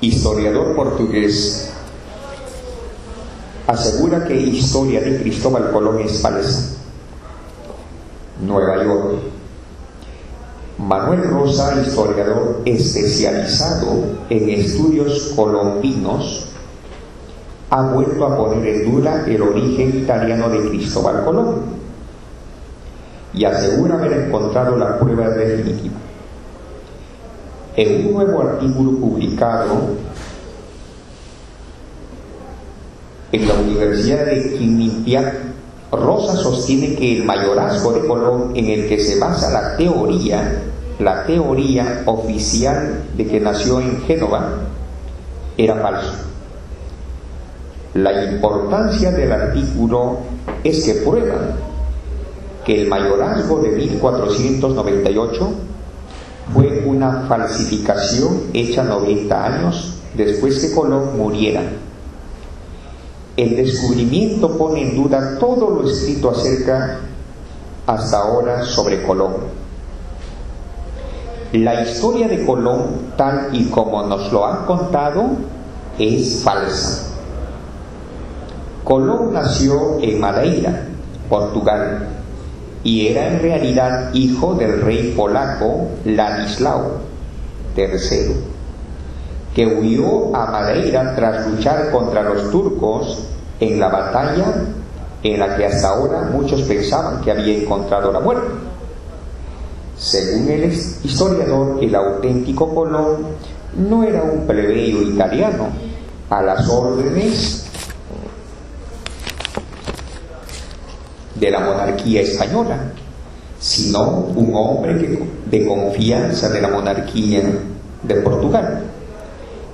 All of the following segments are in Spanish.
historiador portugués, asegura que historia de Cristóbal Colón es falsa. Nueva York. Manuel Rosa, historiador especializado en estudios colombinos, ha vuelto a poner en duda el origen italiano de Cristóbal Colón y asegura haber encontrado la prueba definitiva. En un nuevo artículo publicado en la Universidad de Quinnipiac, Rosa sostiene que el mayorazgo de Colón, en el que se basa la teoría oficial de que nació en Génova, era falso. La importancia del artículo es que prueba que el mayorazgo de 1498 fue una falsificación hecha 90 años después que Colón muriera. El descubrimiento pone en duda todo lo escrito hasta ahora sobre Colón. La historia de Colón, tal y como nos lo han contado, es falsa. Colón nació en Madeira, Portugal, y era en realidad hijo del rey polaco Ladislao III, que huyó a Madeira tras luchar contra los turcos en la batalla en la que hasta ahora muchos pensaban que había encontrado la muerte. Según el historiador, el auténtico Colón no era un plebeyo italiano a las órdenes de la monarquía española, sino un hombre de confianza de la monarquía de Portugal,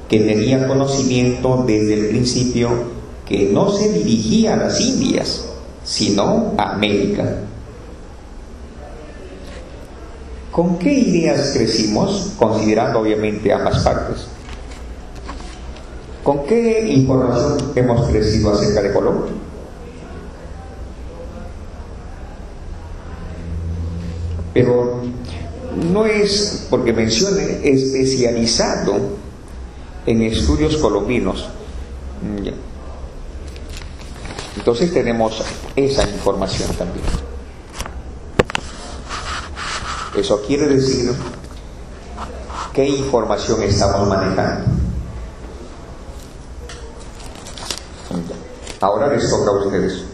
que tenía conocimiento desde el principio que no se dirigía a las Indias, sino a América. ¿Con qué ideas crecimos? Considerando obviamente ambas partes. ¿Con qué información hemos crecido acerca de Colón? Pero no es porque mencione especializado en estudios colombinos. Entonces tenemos esa información también. Eso quiere decir qué información estamos manejando. Ahora les toca a ustedes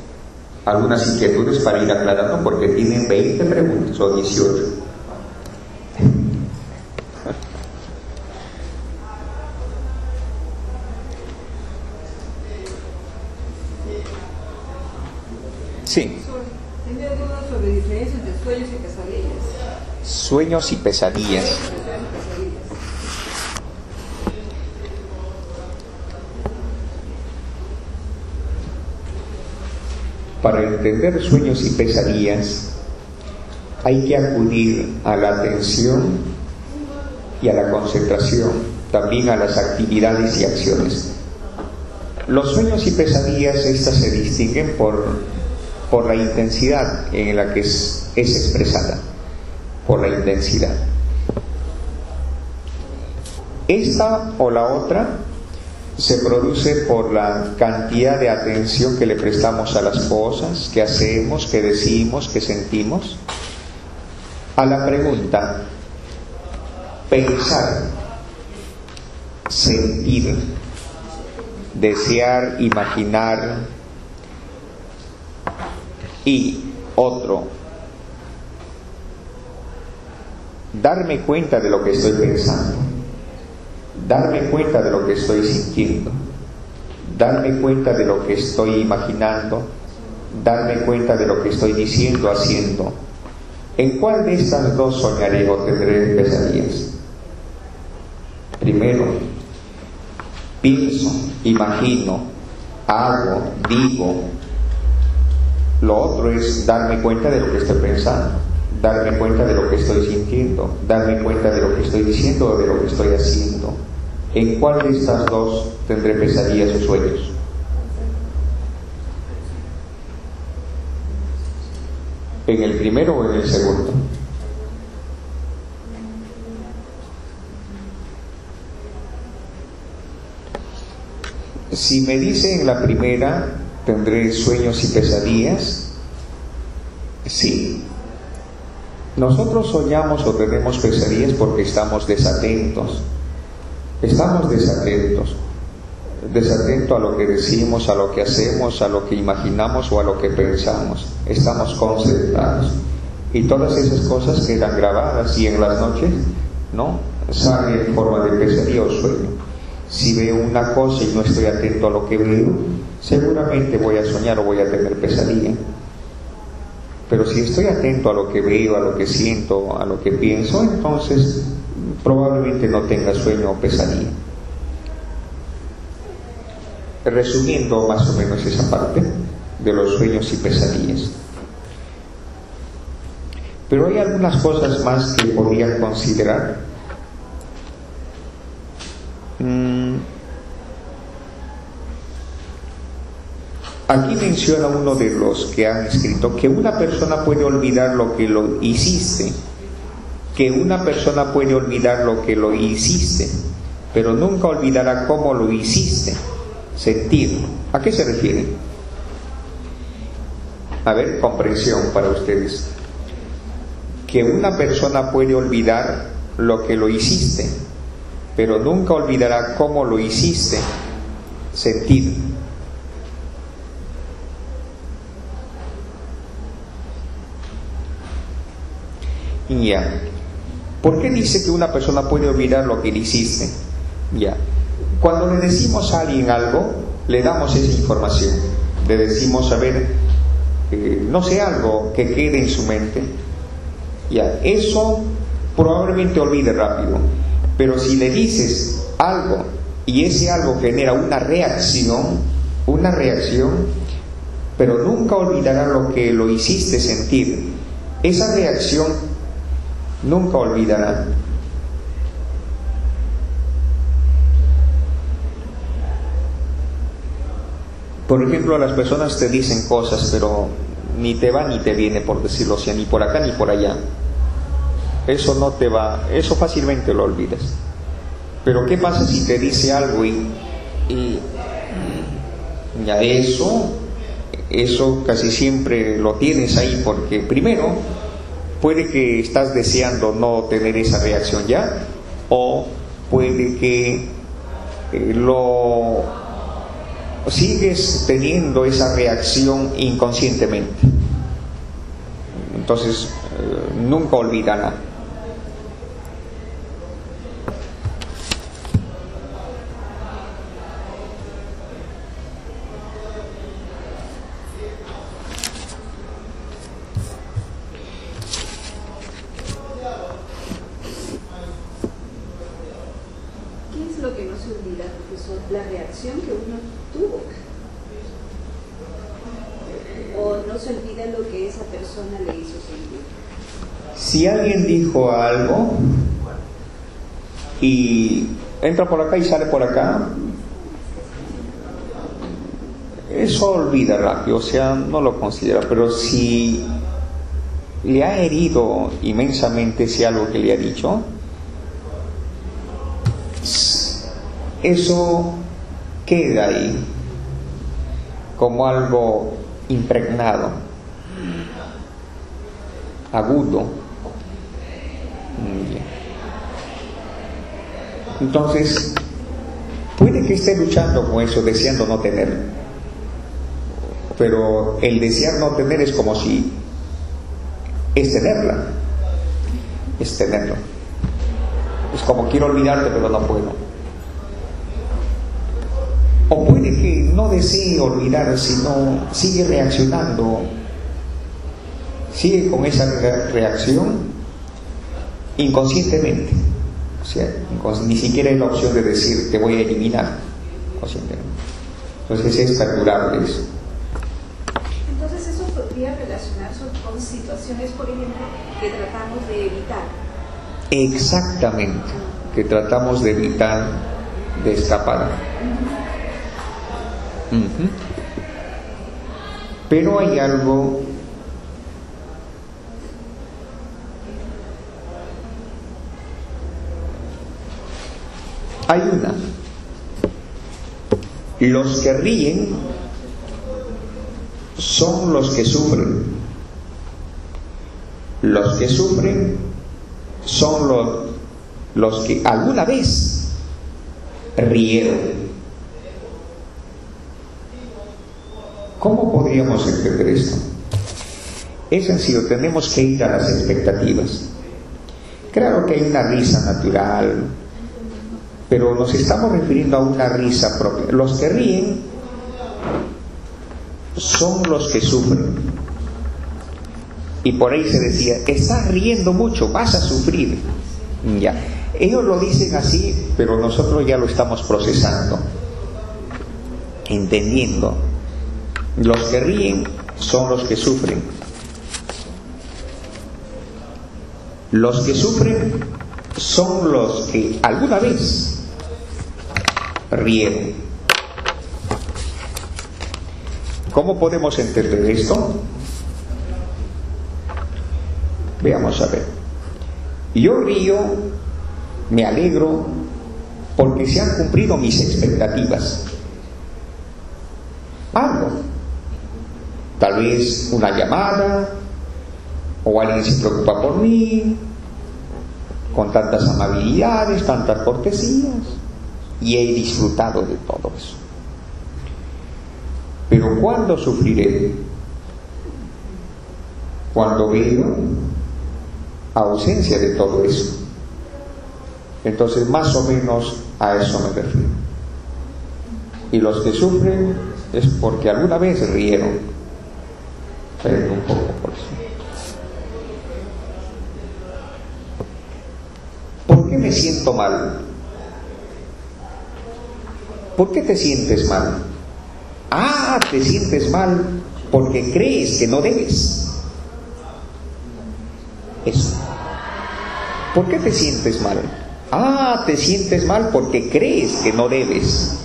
algunas inquietudes para ir aclarando, porque tienen 20 preguntas o 18. Sí. Tenía dudas sobre diferencias de sueños y pesadillas. Sueños y pesadillas. Para entender sueños y pesadillas hay que acudir a la atención y a la concentración, también a las actividades y acciones. Los sueños y pesadillas, estas se distinguen por la intensidad en la que es expresada, por la intensidad. Esta o la otra se produce por la cantidad de atención que le prestamos a las cosas, que hacemos, que decimos, que sentimos. A la pregunta, pensar, sentir, desear, imaginar, y otro, darme cuenta de lo que estoy pensando, darme cuenta de lo que estoy sintiendo, darme cuenta de lo que estoy imaginando, darme cuenta de lo que estoy diciendo, haciendo. ¿En cuál de estas dos soñaré o tendré pesadillas? Primero, pienso, imagino, hago, digo. Lo otro es darme cuenta de lo que estoy pensando, darme cuenta de lo que estoy sintiendo, darme cuenta de lo que estoy diciendo o de lo que estoy haciendo. ¿En cuál de estas dos tendré pesadillas o sueños? ¿En el primero o en el segundo? Si me dice en la primera, ¿tendré sueños y pesadillas? Sí. Nosotros soñamos o tenemos pesadillas porque estamos desatentos. Estamos desatentos. Desatento a lo que decimos, a lo que hacemos, a lo que imaginamos o a lo que pensamos. Estamos concentrados. Y todas esas cosas quedan grabadas y en las noches, ¿no?, sale en forma de pesadilla o sueño. Si veo una cosa y no estoy atento a lo que veo, seguramente voy a soñar o voy a tener pesadilla. Pero si estoy atento a lo que veo, a lo que siento, a lo que pienso, entonces probablemente no tenga sueño o pesadilla. Resumiendo más o menos esa parte de los sueños y pesadillas. Pero hay algunas cosas más que podrían considerar. Aquí menciona uno de los que han escrito que una persona puede olvidar lo que lo hiciste, que una persona puede olvidar lo que lo hiciste, pero nunca olvidará cómo lo hiciste, sentirlo. ¿A qué se refiere? A ver, comprensión para ustedes. Que una persona puede olvidar lo que lo hiciste, pero nunca olvidará cómo lo hiciste, sentir. Ya. ¿Por qué dice que una persona puede olvidar lo que le hiciste? Ya. Cuando le decimos a alguien algo, le damos esa información. Le decimos, a ver, no sé, algo que quede en su mente. Ya. Eso probablemente olvide rápido. Pero si le dices algo y ese algo genera una reacción, pero nunca olvidará lo que lo hiciste sentir. Esa reacción nunca olvidará. Por ejemplo, las personas te dicen cosas, pero ni te va ni te viene, por decirlo así, ni por acá ni por allá. Eso no te va, eso fácilmente lo olvidas. Pero ¿qué pasa si te dice algo y ya eso casi siempre lo tienes ahí? Porque primero puede que estás deseando no tener esa reacción ya, o puede que lo sigues teniendo esa reacción inconscientemente. Entonces nunca olvidará. La reacción que uno tuvo, o no se olvida lo que esa persona le hizo sentir. Si alguien dijo algo y entra por acá y sale por acá, eso olvida rápido, o sea, no lo considera. Pero si le ha herido inmensamente ese algo que le ha dicho, eso queda ahí como algo impregnado, agudo. Entonces puede que esté luchando con eso, deseando no tener, pero el desear no tener es como si es tenerla, es tenerlo. Es como quiero olvidarte pero no puedo. O puede que no desee olvidar, sino sigue reaccionando, sigue con esa reacción inconscientemente. O sea, ni siquiera hay la opción de decir te voy a eliminar conscientemente. Entonces es perdurable eso. Entonces eso podría relacionarse con situaciones, por ejemplo, que tratamos de evitar. Exactamente, que tratamos de evitar, de escapar. Pero hay algo Los que ríen son los que sufren. Los que sufren son los que alguna vez rieron. ¿Cómo podríamos entender esto? Es sencillo, tenemos que ir a las expectativas. Claro que hay una risa natural, pero nos estamos refiriendo a una risa propia. Los que ríen son los que sufren. Y por ahí se decía, estás riendo mucho, vas a sufrir. Ya. Ellos lo dicen así, pero nosotros ya lo estamos procesando, entendiendo. Los que ríen son los que sufren. Los que sufren son los que alguna vez rieron. ¿Cómo podemos entender esto? Veamos a ver. Yo río, me alegro, porque se han cumplido mis expectativas. Algo. Tal vez una llamada, o alguien se preocupa por mí, con tantas amabilidades, tantas cortesías, y he disfrutado de todo eso. Pero ¿cuándo sufriré? Cuando veo ausencia de todo eso. Entonces, más o menos a eso me refiero. Y los que sufren es porque alguna vez rieron. Pero un poco por eso. ¿Por qué me siento mal? ¿Por qué te sientes mal? Ah, te sientes mal porque crees que no debes. Eso. ¿Por qué te sientes mal? Ah, te sientes mal porque crees que no debes.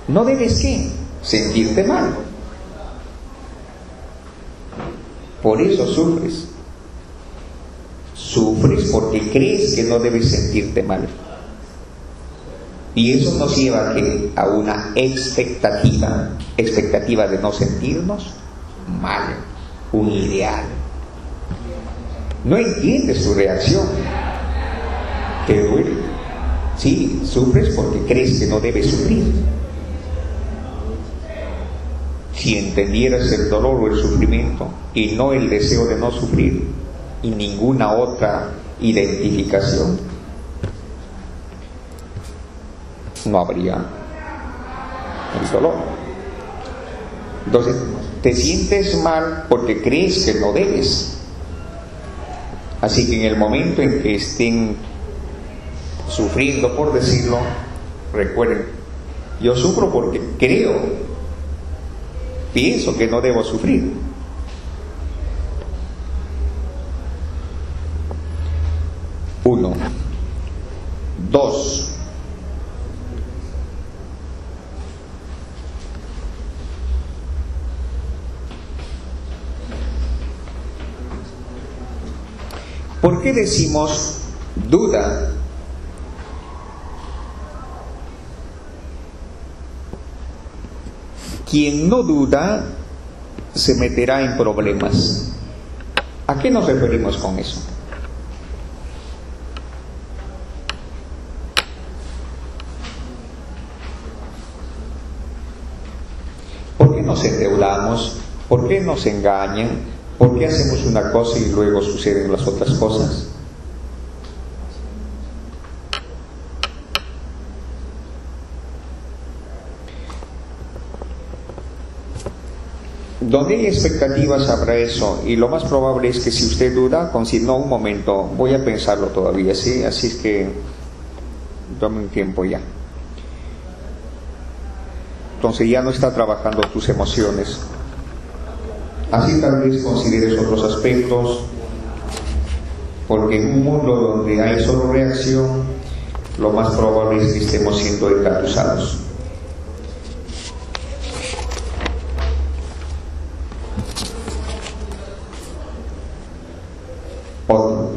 ¿No debes qué? Sentirte mal. Por eso sufres. Sufres porque crees que no debes sentirte mal. Y eso nos lleva a una expectativa de no sentirnos mal, un ideal. No entiendes tu reacción. Te duele. Sí, sufres porque crees que no debes sufrir. Si entendieras el dolor o el sufrimiento y no el deseo de no sufrir y ninguna otra identificación, no habría el dolor. Entonces, te sientes mal porque crees que no debes. Así que en el momento en que estén sufriendo, por decirlo, recuerden, yo sufro porque pienso que no debo sufrir. Uno. Dos. ¿Por qué decimos duda? Quien no duda se meterá en problemas. ¿A qué nos referimos con eso? ¿Por qué nos endeudamos? ¿Por qué nos engañan? ¿Por qué hacemos una cosa y luego suceden las otras cosas? Donde hay expectativas habrá eso, y lo más probable es que si usted duda, no, un momento, voy a pensarlo todavía, ¿sí? Así es que tome un tiempo ya. Entonces ya no está trabajando tus emociones. Así tal vez consideres otros aspectos, porque en un mundo donde hay solo reacción, lo más probable es que estemos siendo engatusados. Otro.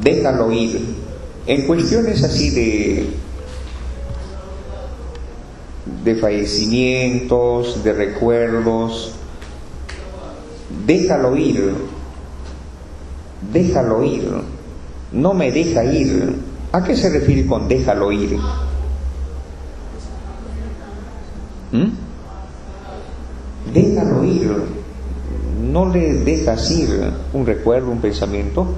déjalo ir. En cuestiones así de fallecimientos, de recuerdos, déjalo ir, déjalo ir, no me deja ir. ¿A qué se refiere con déjalo ir? Déjalo ir, no le dejas ir un recuerdo, un pensamiento,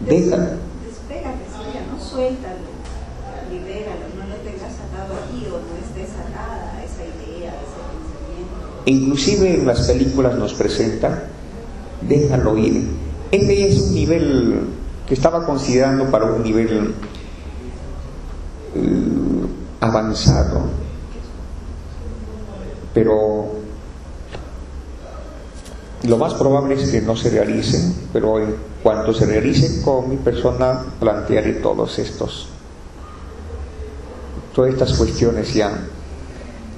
déjalo. Despégate, ¿no? Suéltalo, libéralo, no lo tengas atado aquí o no estés atada a esa idea, a ese pensamiento. Inclusive en las películas nos presentan, déjalo ir. Este es un nivel que estaba considerando para un nivel avanzado, pero lo más probable es que no se realicen, pero en cuanto se realicen, con mi persona plantearé todas estas cuestiones. Ya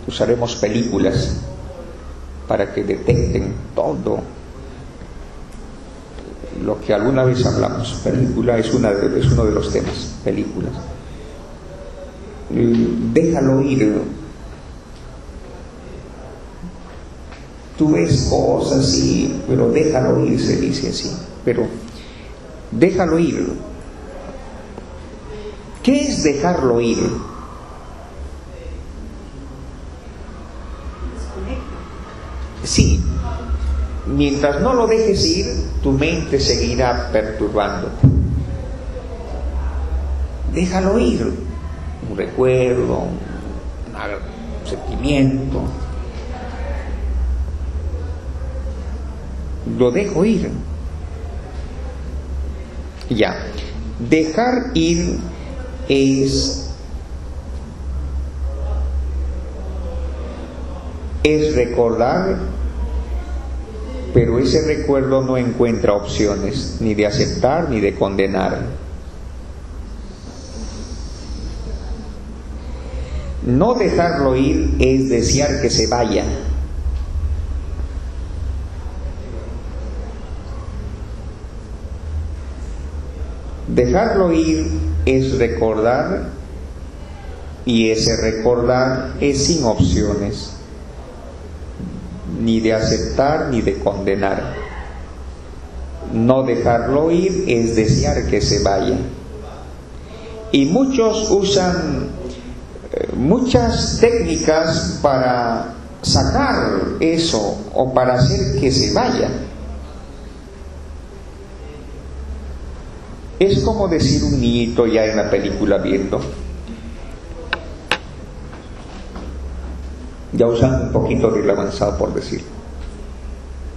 usaremos películas para que detecten todo lo que alguna vez hablamos. Película es uno de los temas, películas. Déjalo ir. Tú ves cosas así, pero déjalo ir, se dice así. Pero déjalo ir. ¿Qué es dejarlo ir? Sí, mientras no lo dejes ir, tu mente seguirá perturbándote. Déjalo ir. Un recuerdo, un sentimiento. Lo dejo ir. Ya. Dejar ir es recordar, pero ese recuerdo no encuentra opciones ni de aceptar ni de condenar. No dejarlo ir es desear que se vaya. Dejarlo ir es recordar, y ese recordar es sin opciones, ni de aceptar ni de condenar. No dejarlo ir es desear que se vaya. Y muchos usan muchas técnicas para sacar eso o para hacer que se vaya. Es como decir un niñito ya en la película viendo, ya usando un poquito de lo avanzado por decir,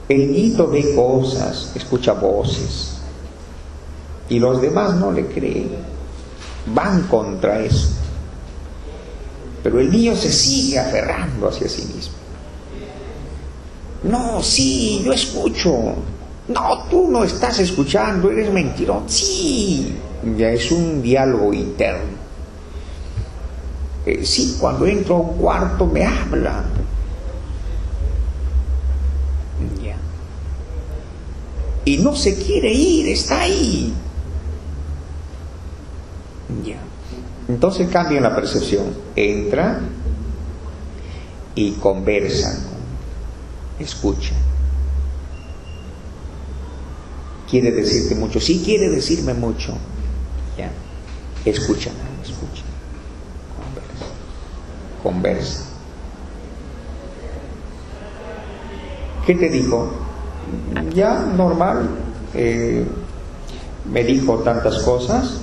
el niñito ve cosas, escucha voces, y los demás no le creen, van contra eso, pero el niño se sigue aferrando hacia sí mismo. No, sí, yo escucho. No, tú no estás escuchando, eres mentiroso. Sí, ya es un diálogo interno. Sí, cuando entro a un cuarto me habla. Ya. Y no se quiere ir, está ahí. Ya. Entonces cambian la percepción. Entra y conversan, escucha. ¿Quiere decirte mucho? Sí, quiere decirme mucho. Ya. Escucha, escucha. Conversa. ¿Qué te dijo? Ya, normal. Me dijo tantas cosas.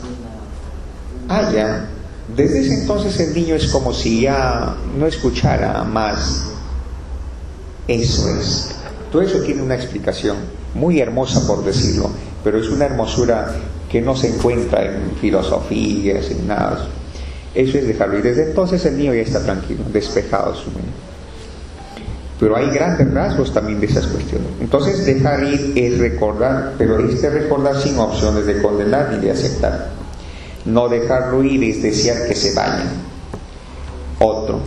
Ah, ya. Desde ese entonces el niño es como si ya no escuchara más. Eso es. Todo eso tiene una explicación muy hermosa, por decirlo, pero es una hermosura que no se encuentra en filosofías, en nada. Eso es dejarlo. Y desde entonces el niño ya está tranquilo, despejado su mente. Pero hay grandes rasgos también de esas cuestiones. Entonces dejar ir es recordar, pero recordar sin opciones de condenar ni de aceptar. No dejarlo ir es desear que se vaya. Otro.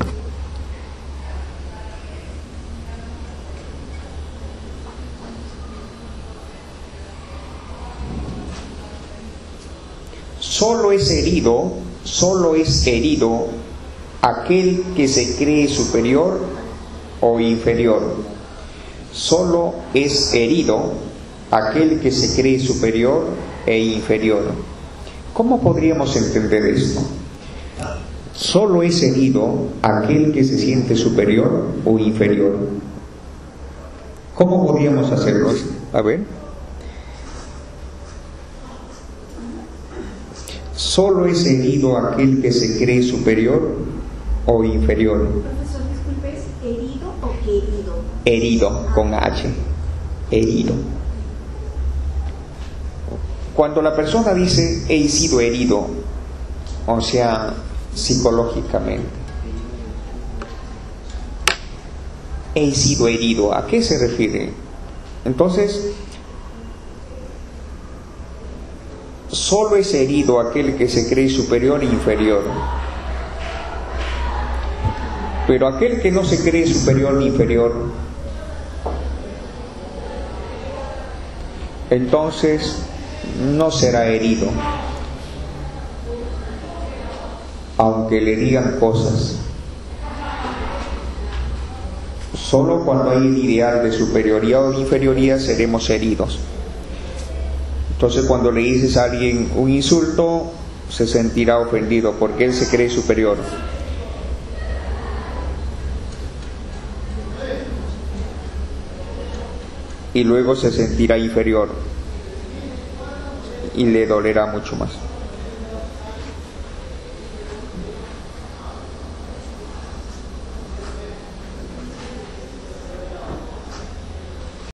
solo es herido aquel que se cree superior o inferior. Solo es herido aquel que se cree superior e inferior. ¿Cómo podríamos entender esto? Solo es herido aquel que se siente superior o inferior. ¿Cómo podríamos hacerlo? A ver. Solo es herido aquel que se cree superior o inferior. Profesor, disculpe, ¿es herido o querido? Herido, con H. Herido. Cuando la persona dice he sido herido, o sea, psicológicamente, he sido herido, ¿a qué se refiere? Entonces, solo es herido aquel que se cree superior e inferior. Pero aquel que no se cree superior ni inferior, entonces no será herido, aunque le digan cosas. Solo cuando hay el ideal de superioridad o de inferioridad seremos heridos. Entonces, cuando le dices a alguien un insulto, se sentirá ofendido porque él se cree superior. Y luego se sentirá inferior y le dolerá mucho más.